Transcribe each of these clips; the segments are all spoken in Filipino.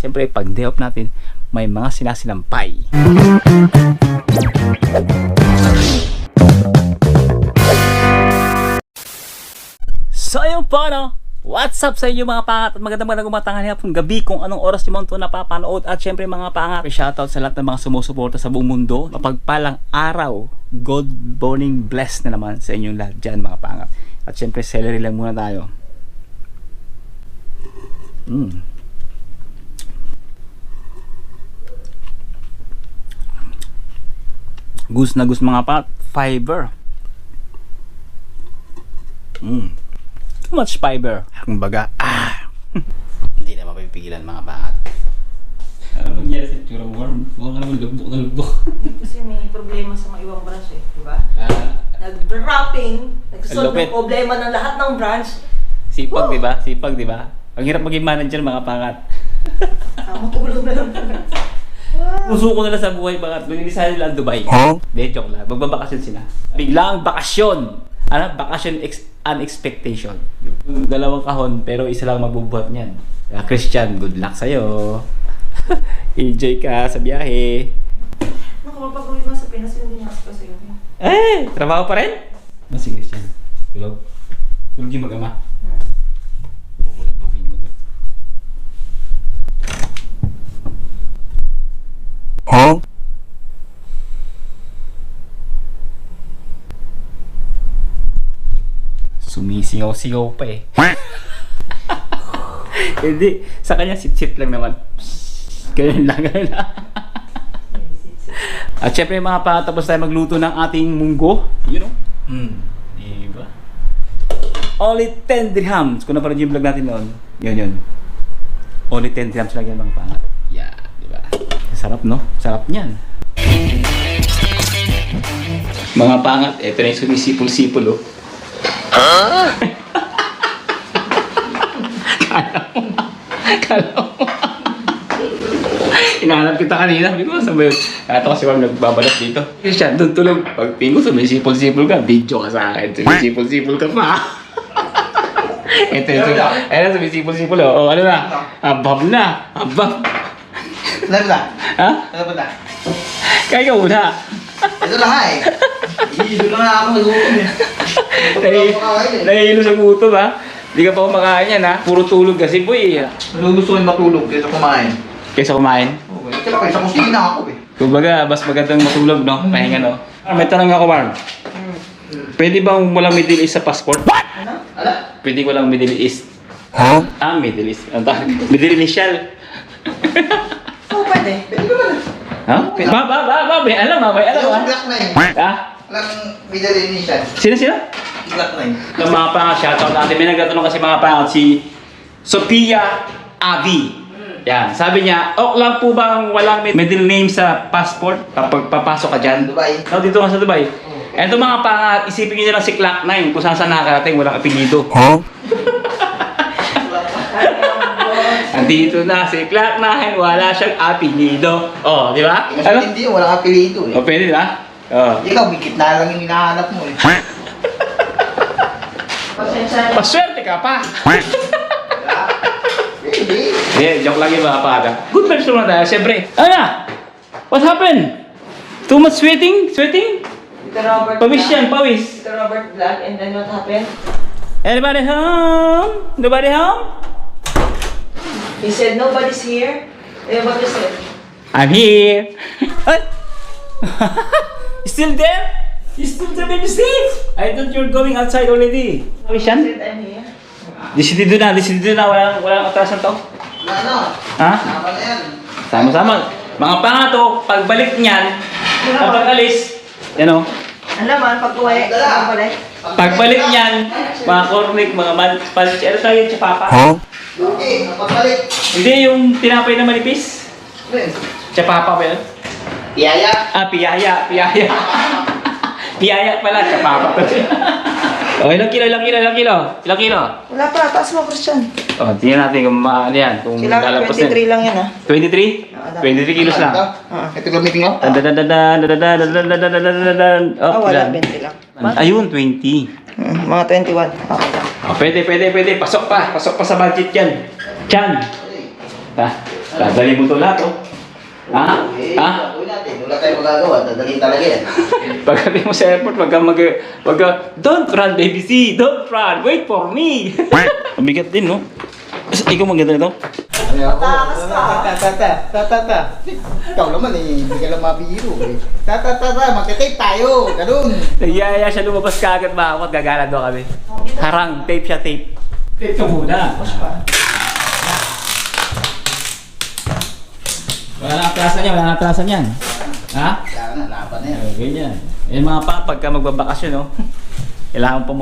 Siyempre, pag day off natin, may mga sinasinampay. So ayun po, no? What's up sa inyo mga pangat at magandang umatanghali hapon gabi kung anong oras nyo man ito napapanood. At syempre mga pangat, shoutout sa lahat ng mga sumusuporta sa buong mundo. Mapagpalang araw, good morning, blessed na naman sa inyong lahat dyan mga pangat. At syempre celery lang muna tayo. Gus na gus mga pangat, fiber. Too much fiber. Kumbaga, hindi na mapipigilan mga pangat. Ano nangyari sa itsura mo? Mukhang naman lubok na lubok. Kasi may problema sa mga ibang branch eh, di ba? Nag-wrapping, nag-solve ng problema ng lahat ng branch. Sipag, di ba? Sipag, di ba? Ang hirap maging manager mga pangat. Matulog na lang talaga. Puso ko nila sa buhay pangat. Binilisan nila ang Dubai. Hindi, joke lang. Magbabakasyon sila. Biglang bakasyon. Ano? Bakasyon unexpectation. Dalawang kahon pero isa lang magbubuhat niyan. Christian, good luck sa'yo. Enjoy ka sa biyahe. Nakapag-uwi mo sa Pinas, yung dinas pa sa'yo. Trabaho pa rin? Si Christian. Tulog. Tulog yung mag-ama. Bubulabugin ko to. Sumisigaw-sigaw pa eh. Hindi, sa kanya sit-sit lang naman. Ganyan lang, ganyan lang. At syempre mga patapos tayo magluto ng ating munggo. You know? Diba? Only 10 dirhams. Kung napanood yung vlog natin noon, yun. Only 10 dirhams lang yan mga pangat. Yeah, diba? Sarap no? Sarap niyan. Mga pangat, eto na yung sumisipol-sipol oh. Kala mo. Hinahanap kita kanina. Hindi ko sabi yun. Ito kasi ma'am nagbabalat dito. Christian, doon tulog. Pag pingo, sumisipol-sipol ka. Video ka sa akin. Sumisipol-sipol ka pa. Ito. Ayun, sumisipol-sipol. O, ano na? Abab na. Abab. Ano ba? Ha? Ano ba na? Kaya ka muna. Ito lang nga eh. Iilo na nga ako nagutom eh. Nahihilo sa gutom ha. Hindi ka pa kumakain yan ha. Puro tulog kasi boy. Gusto ko yung matulog kaysa kumain. Kaysa kumain? Oo, kaysa kusina ako eh. Kumbaga, mas magandang matulog no? Pahinga no? May tanong ako Marm. Pwede bang walang Middle East sa passport? Ano? Ala? Pwede walang Middle East. Middle East. Ano ta? Middle Initial. Oo, pwede. Pwede ba na? Ha? May alam ha? May alam ha? Yung black na yun. Ha? Walang middle initial. Sino? Black na yun. Yung mga pangat, shoutout natin. May nagtatanong kasi mga pangat si Sophia Avi. Yan. Sabi niya, lang po bang walang middle name sa passport kapag papasok ka dyan? Dubai. Dito nga sa Dubai. Eto mga pangat, isipin niyo lang si Clock 9 kung saan nakakarating, walang apelido. Andito na si Clock 9, wala siyang apelido. Oh, di ba? Kasi hindi, walang apelido eh. O, pwede na? Oh. Ikaw, bigit na lang yung hinahanap mo eh. Pasensya na. Paswerte ka pa! Pwede. Joke lang yung mga pangat. Good vibes naman tayo, siyempre. Ano na? What happened? Too much sweating? Sweating? Ito Robert Pawis Black. yan, pawis. Ito Robert Black, and then what happened? Anybody home? Nobody home? He said, nobody's here. What you said? I'm here. Still there? You still there, baby Steve? I thought you're going outside already. Pawis He yan? said, I'm here. Disidido na. Walang atrasan to. Wala na. Ha? Tama na yan. Sama-sama. Mga pangato, pagbalik niyan, kapag alis, yan o. Ano naman, pag-uwi, pag-uwi. Pagbalik niyan, mga cornic, mga malpalch, ano tayo yung tsapapa? Okay, napapalik. Hindi, yung tinapay na manipis. Tsapapa ba yun? Iyaya. Piyaya. Piyaya pala, tsapapa. O, ilang kilo? Ilang kilo? Wala pa, taas mo, Christian. O, tingnan natin kung ano yan, kung Kailangan lalabas 23 lang yan, 23? 23 kilos lang. Ito gamitin ko. Wala, 20 lang. Ayun, 20. Mga 21. Okay lang. Pwede. Pasok pa sa budget yan. Chan. Ha? Dadali mo to lahat, oh. Ha? Eh, Ha? gagawin natin. Wala tayong magagawa. Dadalhin talaga yan. Pagdating mo sa airport, wag ka, don't run, baby C, don't run, wait for me. Mabigat din, no? Ikaw maganda nito? Matakas ka. Ta. Ikaw naman eh, hindi ka lang mabiro eh. Ta, magte-tape tayo. Ganun. Nagyaya siya lumabas ka agad makakot, gagala daw kami. Harang, tape siya, tape. Tape ka muna. Wala na atrasan yan, Ha? Kaya na, laban na yan. Ganyan. Yan mga pagka magbabakasyon, no? Kailangan pa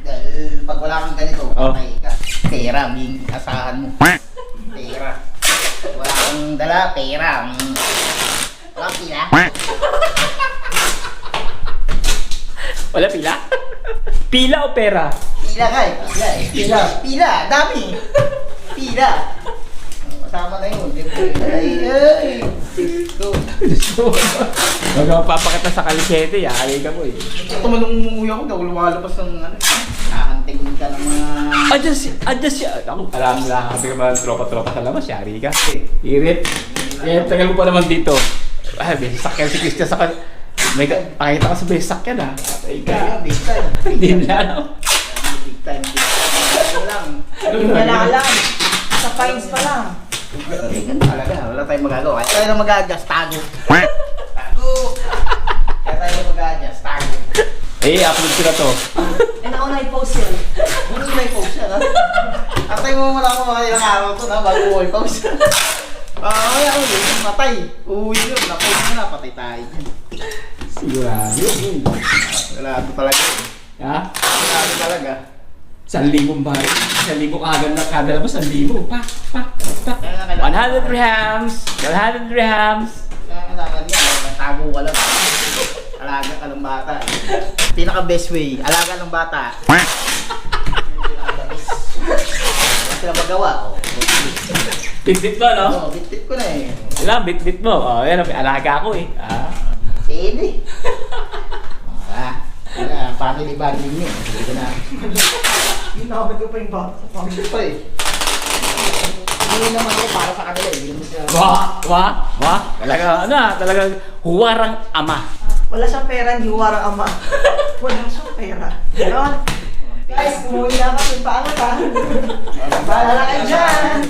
Dahil pag wala kang ganito, Oh. patay ka. Pera, may asahan mo. Pera. Pag wala kang dala, pera. Wala kang pila. Wala pila? Pila o pera? Pila ka eh. Pila. Dami. Pila. Kasama na yun. Ay. Ito. Huwag kang papakita sa kalisete, yari ka mo eh. Ito man nung umuwi ako daw, lumalabas ng ano. Nakahanting ka ng mga... Adjust siya. Ako, alam na, kasi ka mga tropa-tropa sa labas, yari ka. Irit. Eh, tagal mo pa naman dito. Ay, may sakyan si Christian sa may pakita ka sa may sakyan ah. Patay ka. Big time. Hindi na alam. Big time. Ito lang. Hindi na alam. Sa fines pa lang. Talaga, wala tayong magagawa. Kaya tayo na mag-adjust, tago. Tago! Kaya tayo na mag-adjust, tago. Eh, upload ko na to. Eh, nauna i-post yun. Ano na i-post yan, ha? Antay mo muna ako mga ilang araw to, na, bago ko i-post. Kaya ako yun, patay. Uwi yun, na-post mo na, patay tayo dyan. Sigurado. Wala ito talaga. Ha? Wala ito talaga. 1,000 ba? 1,000 kagad na kada labas, 1,000. Pa. 100 grams. 100 grams. Kaya kailangan yan, tago ka lang. Alaga ka ng bata. Pinaka best way, alaga ng bata. Wala sila magawa. Bit-bit mo, no? Oo, bit-bit ko na eh. Ilang bit-bit mo. Oh, yan, alaga ako eh. Ah. Pwede. Family bonding yun. Hindi ko na. Ginamit ko pa yung bata sa Hindi pa eh. Hindi naman yun para sa kanila eh. Hindi naman sila. Talagang huwarang ama. Wala siyang pera, hindi warang ama. Wala siyang pera. Ganon. Guys, umuwi na kami. Paangat ha. Bahala na kayo dyan.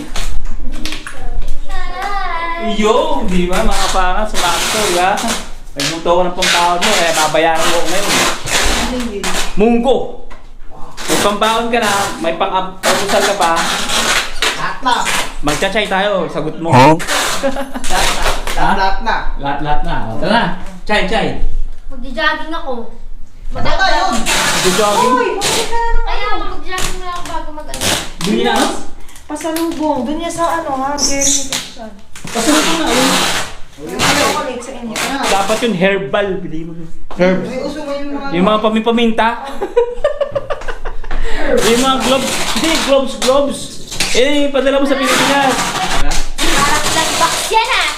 Yo, di ba mga pangas, sumakto, ya? Nagmuto ko ng pambahon mo, kaya babayaran mo ako ngayon. Ano yun? Munggo! May pambahon ka na, may pang-almusal ka pa, Lahat na. magcha-chay tayo, sagot mo. Lahat na. Lahat na. O, tara na. Chay. Magja-jogging ako. Matanda yun. Jogging. Uy, bumili ka na ng Kaya ano? mag-jogging na ako bago mag-ano. Bili na, no? Pasalubong. Doon niya sa ano ha, Jeremy Christian. Pasalubong na. Yung chocolate sa inyo. Dapat yun herbal, bili mo. May uso mo yung mga... Yung mga paminta. Yung mga gloves. Hindi, gloves. Eh, padala mo sa Pilipinas. Parang nag-box yan ah.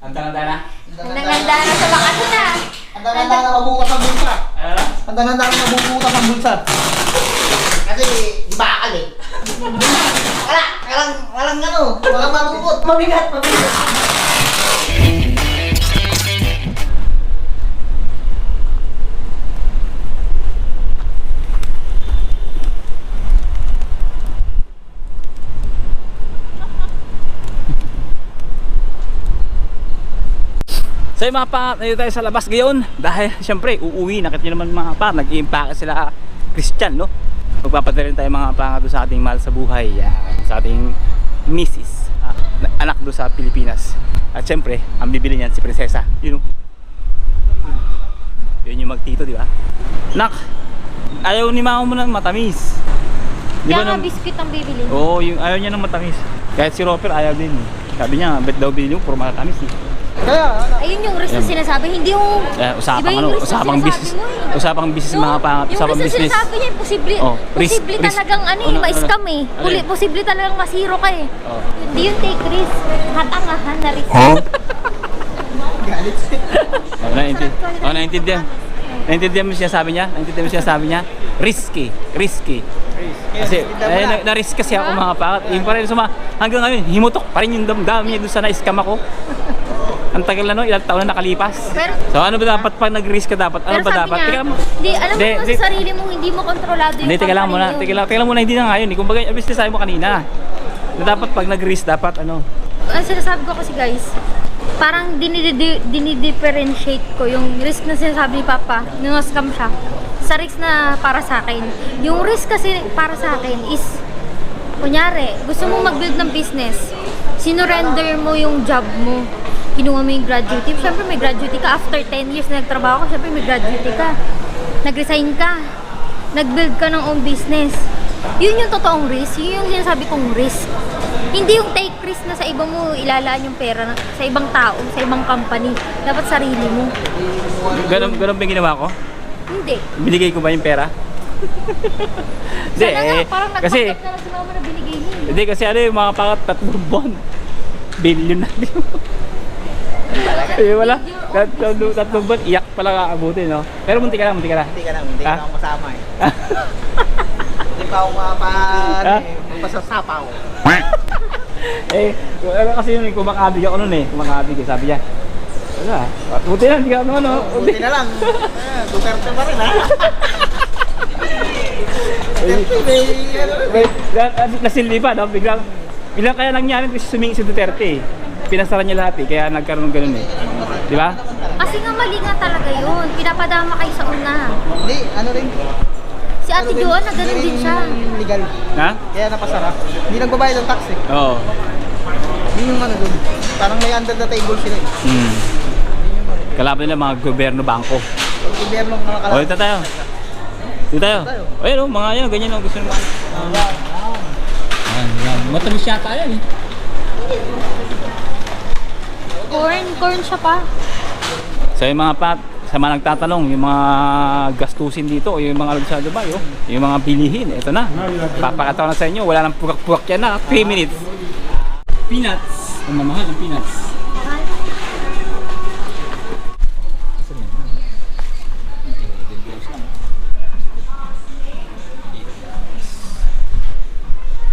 Ang tanda na. Nanganda na sa bakasyon ah. Handa na mabukas ang bulsa. Ano? Handa na mabubukas ang bulsa. Kasi, di bakal eh. Walang ano, walang malubot. Mabigat. So yung mga pangat, nandito tayo sa labas ngayon dahil siyempre uuwi, nakita nyo naman mga pangat, nag-i-impake sila Christian, no? Magpapadala rin tayo mga pangat doon sa ating mahal sa buhay, yan, sa ating misis, anak doon sa Pilipinas. At siyempre, ang bibili niyan si Prinsesa, yun, yun yung magtito, di ba? Nak, ayaw ni mama mo ng matamis. Di Kaya nga nung- biscuit ang bibili. Oo, yung ayaw niya ng matamis. Kahit si Roper ayaw din. Sabi niya, bet daw bilhin mo puro matamis eh. Kaya, Ayun yung risk na sinasabi, hindi yung... Usapang Iba yung ano, risk na usapang sinasabi business. mo eh. Usapang business mga pangat, Yung usapang risk na business. sinasabi niya, posible, Oh, risk, posible risk. talagang ano Ano, ma-scam ano? eh. Ano yun? Posible talagang masiro ka eh. Oh. Hindi yung take risk. Hatangahan na risk. galit siya. Naintindihan. Naintindihan mo siya sabi niya? Naintindihan mo siya sabi niya? Risky. Kasi na-risk kasi ako mga pangat. Yung pa rin hanggang ngayon, himutok pa rin yung damdamin niya doon sa na-scam ako. Ang tagal na no, ilang taon na nakalipas. Pero, So ano ba dapat pag nag-risk ka dapat? Ano pero ba sabi dapat? niya, Teka mo. di, alam mo Di, naman di. sa sarili mo, hindi mo kontrolado yung Hindi, teka lang muna. company yun. Teka lang muna, hindi na ngayon. Kung bagay, abis sabi mo kanina. Na dapat pag nag-risk, dapat ano? Ang sinasabi ko kasi guys, parang dinidifferentiate ko yung risk na sinasabi ni Papa, nung scam siya, sa risk na para sa akin. Yung risk kasi para sa akin is, kunyari, gusto mo mag-build ng business, sinurrender mo yung job mo, kinuha mo yung graduate. Siyempre may graduate ka, after 10 years na nagtrabaho ka, siyempre may graduate ka. Nag-resign ka, nag-build ka ng own business. Yun yung totoong risk, yun yung sinasabi kong risk. Hindi yung take risk na sa iba mo ilalaan yung pera sa ibang tao, sa ibang company. Dapat sarili mo. Ganun ba yung ginawa ko? Hindi. Binigay ko ba yung pera? Hindi, Sana nga, parang kasi, nagpagkat na lang si mama na binigay niya. hindi kasi ano yung mga pangat 3 buwan. Billion na din. Eh wala, 3 buwan, iyak pala kaabutin, no? Pero munti ka lang. Hindi ka na ako masama eh. Hindi pa ako mapasasapaw. Ano kasi yun, kumakabig ako nun kumakabig sabi niya. Wala, buti na, hindi ka ano, Buti na lang. Duterte pa rin ha. Duterte may Nasilbi pa, no? Biglang kaya nangyari kasi sumingi si Duterte Pinasara niya lahat kaya nagkaroon ng ganun Di ba? Kasi nga mali nga talaga yun. Pinapadama kayo sa una. Hindi, ano rin. Si Ate Joan, na ganun din siya. Legal. Ha? Kaya napasara. Hindi nagbabayad ng tax eh. Oo. Yun yung ano dun. Parang may under the table sila eh. Kalaban nila mga gobyerno bangko. Yung gobyerno ng mga O, kalaban. dito tayo. Dito tayo. Ayun mga yan, ganyan gusto naman. Yan. Matamis yata yan Corn siya pa. So yung mga sa mga nagtatanong, yung mga gastusin dito, yung mga alam sa Dubai, yung mga bilihin, ito na. Papakataw na sa inyo, wala nang pugak-pugak yan na. 3 minutes. Peanuts. Ang mamahal ng peanuts.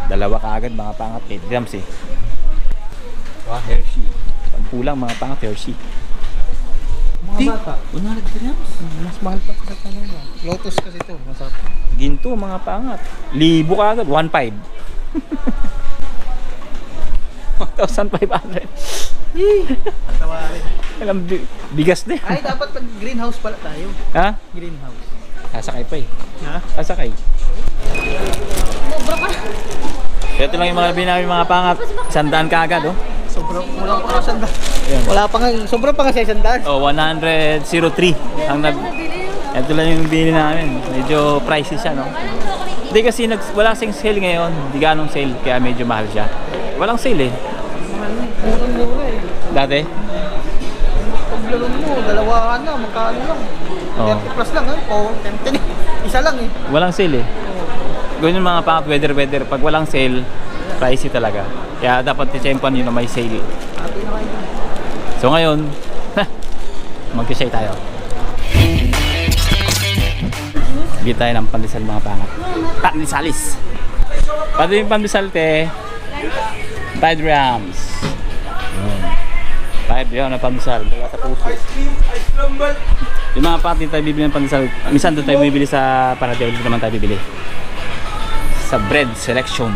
Dalawa kaagad mga pangat 8 grams Hershey. Pagpulang mga pangat Hershey. Mga bata. 100 grams. Mas mahal pa sa kanila. Lotus kasi ito. Masarap. Ginto mga pangat. Libo kaagad. 1,500. 1,500. Tawarin. Alam, bigas din. Ay, dapat pag greenhouse pala tayo. Ha? Greenhouse. Sasakay pa Ha? Sasakay. Mobro ka. Ito lang yung mga namin mga pangat. 100 kaagad Sobrang wala pa nga sandal. Yan. Wala pa nga. Sobrang pa nga sa sandal. 103. Ito lang yung bili namin. Medyo pricey siya, no? Hindi kasi wala sing sale ngayon. Hindi ganong sale, kaya medyo mahal siya. Walang sale Murang-mura eh. Dati? Paglalong mo, dalawahan na. Magkano lang. Oo. 30 plus lang. O, 10. Isa lang eh. Walang sale Ganyan mga pangat, weather. Pag walang sale, pricey talaga. Kaya dapat titsempan yun na may sale. So ngayon, mag-share tayo. Bili tayo ng pandesal mga pangat. Pandesalis. Pati yung pandesal 5 grams. 5 grams na pandesal. Dala sa puso. Yung mga pangat tayo bibili ng pandesal. Minsan doon tayo bibili sa Paradel. Dito naman tayo bibili sa bread selection.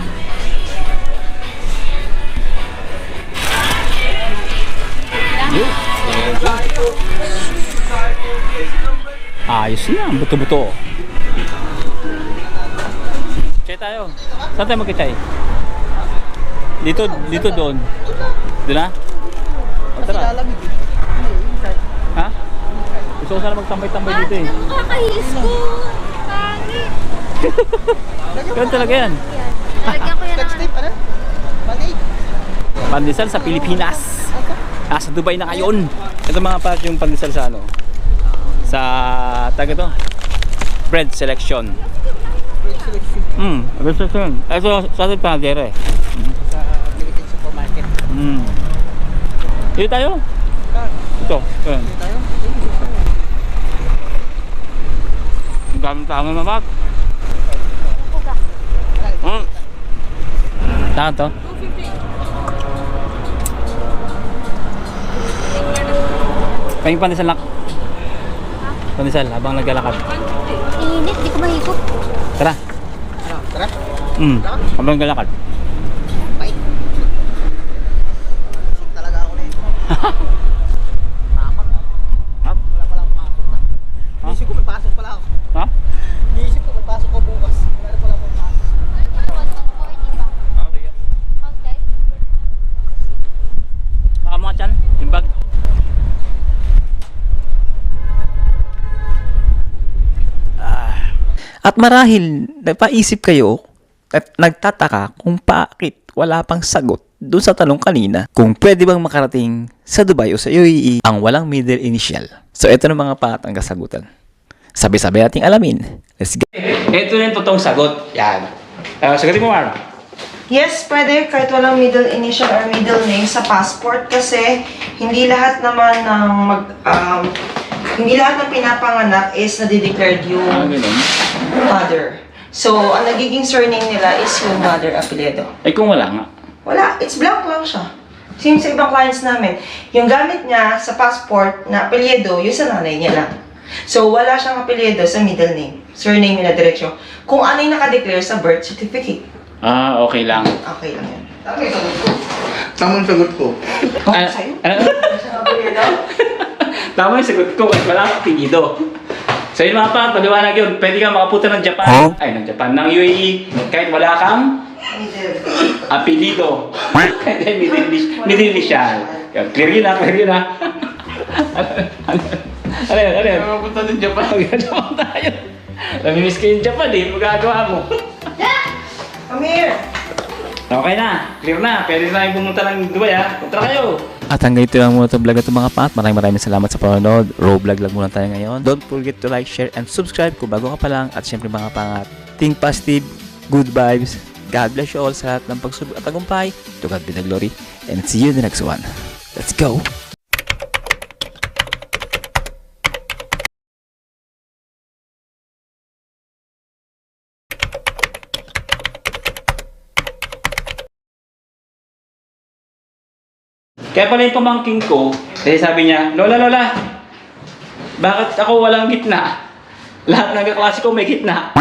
Ayos na, buto-buto. Chay tayo. Saan tayo magka-chay? Dito doon. Doon na? O, Kasi tara. lalamig eh. Ha? Gusto ko sana magtambay-tambay dito eh. Nakakahilis ko. Pangit. Ganun talaga yan. Lagyan ko yan Flex ng tape, ano? Band-aid. Pandesal sa Pilipinas. Sa Dubai na ngayon. Ito mga pat yung pandesal sa ano. Sa taga to. Bread selection. Bread selection. Ito sa atin panadero Sa Philippine Supermarket. Dito tayo. Ito. Ayan. Dito tayo. Ang daming tangan na mat. Saan to? Pahing pandesal lang. Pandesal, habang naglalakad. Init, di ko mahigop. Tara. Ano? Tara. Habang naglalakad. Bait. Sip talaga ako na ito. Tapat. Wala palang pasok na. Iniisip ko may pasok pala ako. Ha? Iniisip ko may pasok ko bukas. Wala na pala akong pasok. Okay. Baka mga tiyan, yung bag. At marahil napaisip kayo at nagtataka kung bakit wala pang sagot doon sa tanong kanina kung pwede bang makarating sa Dubai o sa UAE ang walang middle initial. So ito na mga patang kasagutan. Sabi-sabi nating alamin. Let's go! Ito na yung totoong sagot. Yan. Sagutin mo, Mar. Yes, pwede kahit walang middle initial or middle name sa passport kasi hindi lahat naman ng hindi lahat ng pinapanganak is nadideclared yung Ganun. mother. So, ang nagiging surname nila is yung mother apelyido. Ay, kung wala nga. Wala, it's blank lang siya. Same sa ibang clients namin. Yung gamit niya sa passport na apelyido, yung sa nanay niya lang. So, wala siyang apelyido sa middle name. Surname niya na diretsyo. Kung ano yung nakadeclare sa birth certificate. Ah, okay lang. Okay lang yan. Tama yung sagot ko. Tama yung sagot ko. Ano? Sa'yo? Ano? Sa apelyido? Tama yung sagot ko. Wala akong apelyido. So yun mga pa, paliwanag yun. Pwede kang makapunta ng Japan. Ay, ng Japan. Ng UAE. Kahit wala kang Middle. apelido. Middle initial. Clear yun na, clear yun na. Ano yun, ano yun? Makapunta ng Japan. Japan tayo. Namimiss ko yung Japan eh. Magagawa mo. Come here! Okay na. Clear na. Pwede na tayong pumunta ng Dubai ha. Punta kayo. At hanggang ito lang muna itong vlog na ito mga pat. Maraming salamat sa panonood. Raw vlog lang muna tayo ngayon. Don't forget to like, share, and subscribe kung bago ka pa lang. At syempre mga pangat, think positive, good vibes. God bless you all sa lahat ng pagsubok at tagumpay. To God be the glory. And see you in the next one. Let's go! Kaya pala yung pamangking ko, kasi sabi niya, Lola, Lola, bakit ako walang gitna? Lahat ng kaklase ko may gitna.